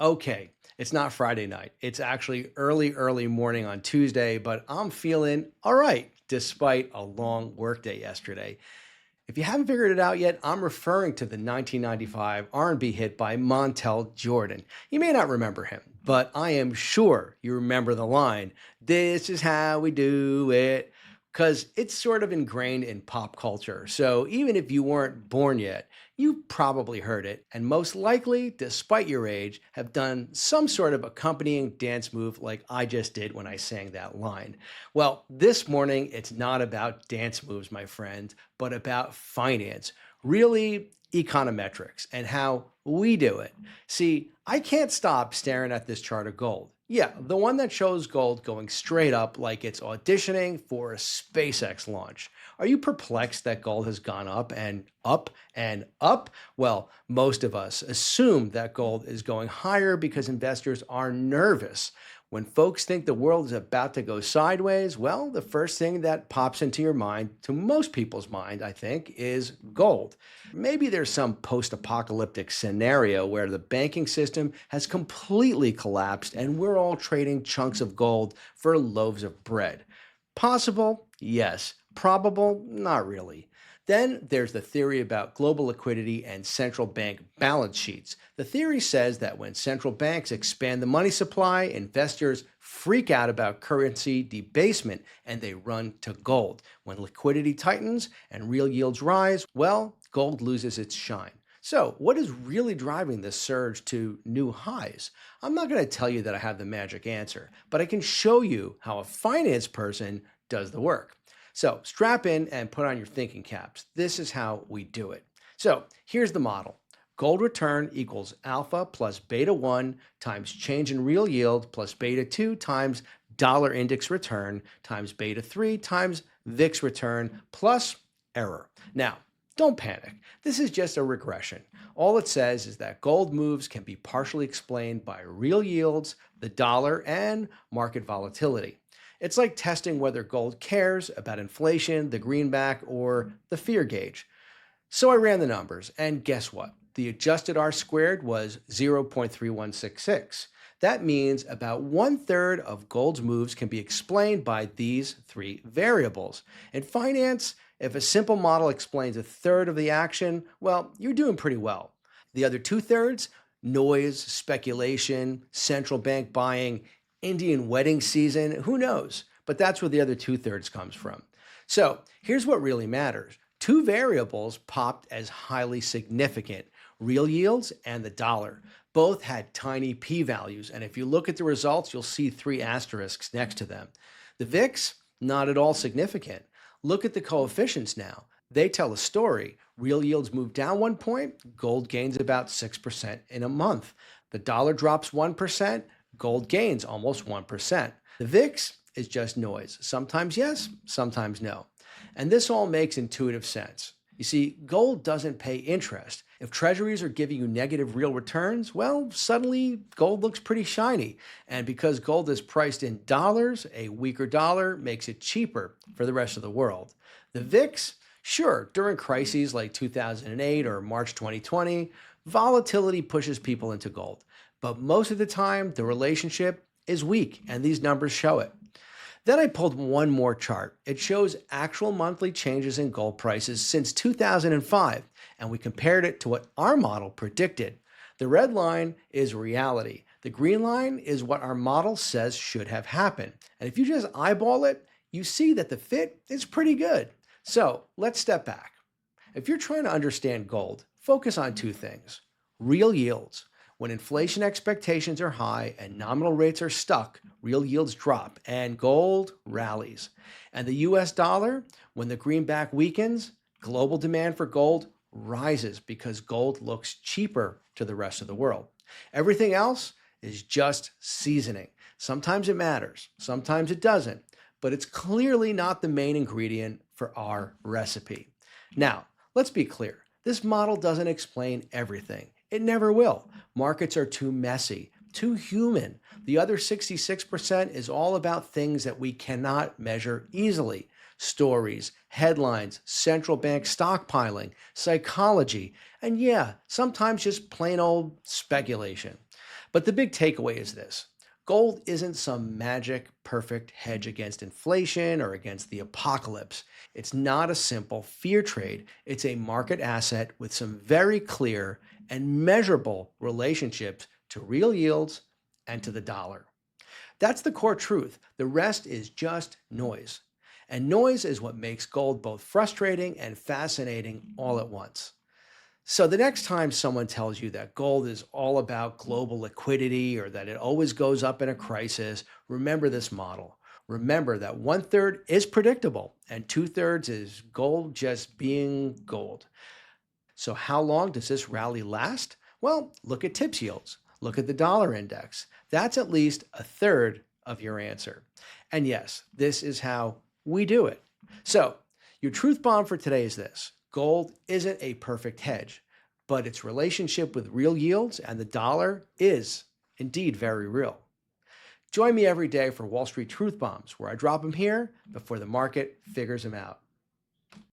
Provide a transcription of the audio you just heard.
Okay, it's not Friday night. It's actually early morning on Tuesday, but I'm feeling all right despite a long workday yesterday. If you haven't figured it out yet, I'm referring to the 1995 R&B hit by Montel Jordan. You may not remember him, but I am sure you remember the line, "This is how we do it," because it's sort of ingrained in pop culture. So even if you weren't born yet, you probably heard it, and most likely, despite your age, have done some sort of accompanying dance move like I just did when I sang that line. Well, this morning, it's not about dance moves, my friend, but about finance, really econometrics, and how we do it. See, I can't stop staring at this chart of gold. Yeah, the one that shows gold going straight up like it's auditioning for a SpaceX launch. Are you perplexed that gold has gone up and up and up? Well, most of us assume that gold is going higher because investors are nervous. When folks think the world is about to go sideways, well, the first thing that pops into your mind, to most people's mind, I think, is gold. Maybe there's some post apocalyptic scenario where the banking system has completely collapsed and we're all trading chunks of gold for loaves of bread. Possible? Yes. Probable? Not really. Then there's the theory about global liquidity and central bank balance sheets. The theory says that when central banks expand the money supply, investors freak out about currency debasement and they run to gold. When liquidity tightens and real yields rise, well, gold loses its shine. So, what is really driving this surge to new highs? I'm not going to tell you that I have the magic answer, but I can show you how a finance person does the work. So strap in and put on your thinking caps. This is how we do it. So here's the model. Gold return equals alpha plus beta 1 times change in real yield plus beta 2 times dollar index return times beta 3 times VIX return plus error. Now, don't panic. This is just a regression. All it says is that gold moves can be partially explained by real yields, the dollar, and market volatility. It's like testing whether gold cares about inflation, the greenback, or the fear gauge. So I ran the numbers, and guess what? The adjusted R squared was 0.3166. That means about one third of gold's moves can be explained by these three variables. In finance, if a simple model explains a third of the action, well, you're doing pretty well. The other two thirds, noise, speculation, central bank buying, Indian wedding season, who knows? But that's where the other two thirds comes from. So here's what really matters. Two variables popped as highly significant, real yields and the dollar. Both had tiny p-values, and if you look at the results, you'll see three asterisks next to them. The VIX, not at all significant. Look at the coefficients now. They tell a story. Real yields move down 1 point, gold gains about 6% in a month. The dollar drops 1%, gold gains almost 1%. The VIX is just noise. Sometimes yes, sometimes no. And this all makes intuitive sense. You see, gold doesn't pay interest. If treasuries are giving you negative real returns, well, suddenly gold looks pretty shiny. And because gold is priced in dollars, a weaker dollar makes it cheaper for the rest of the world. The VIX, sure, during crises like 2008 or March 2020, volatility pushes people into gold. But most of the time, the relationship is weak, and these numbers show it. Then I pulled one more chart. It shows actual monthly changes in gold prices since 2005, and we compared it to what our model predicted. The red line is reality. The green line is what our model says should have happened. And if you just eyeball it, you see that the fit is pretty good. So let's step back. If you're trying to understand gold, focus on two things. Real yields. When inflation expectations are high and nominal rates are stuck, real yields drop and gold rallies. And the US dollar, when the greenback weakens, global demand for gold rises because gold looks cheaper to the rest of the world. Everything else is just seasoning. Sometimes it matters, sometimes it doesn't, but it's clearly not the main ingredient for our recipe. Now, let's be clear. This model doesn't explain everything. It never will. Markets are too messy, too human. The other 66% is all about things that we cannot measure easily. Stories, headlines, central bank stockpiling, psychology, and yeah, sometimes just plain old speculation. But the big takeaway is this: gold isn't some magic, perfect hedge against inflation or against the apocalypse. It's not a simple fear trade, it's a market asset with some very clear and measurable relationships to real yields and to the dollar. That's the core truth. The rest is just noise. And noise is what makes gold both frustrating and fascinating all at once. So, the next time someone tells you that gold is all about global liquidity or that it always goes up in a crisis, remember this model. Remember that one third is predictable and two-thirds is gold just being gold. So, how long does this rally last? Well, look at TIPS yields, look at the dollar index. That's at least a third of your answer. And yes, this is how we do it. So, your truth bomb for today is this: gold isn't a perfect hedge, but its relationship with real yields and the dollar is indeed very real. Join me every day for Wall Street Truth Bombs, where I drop them here before the market figures them out.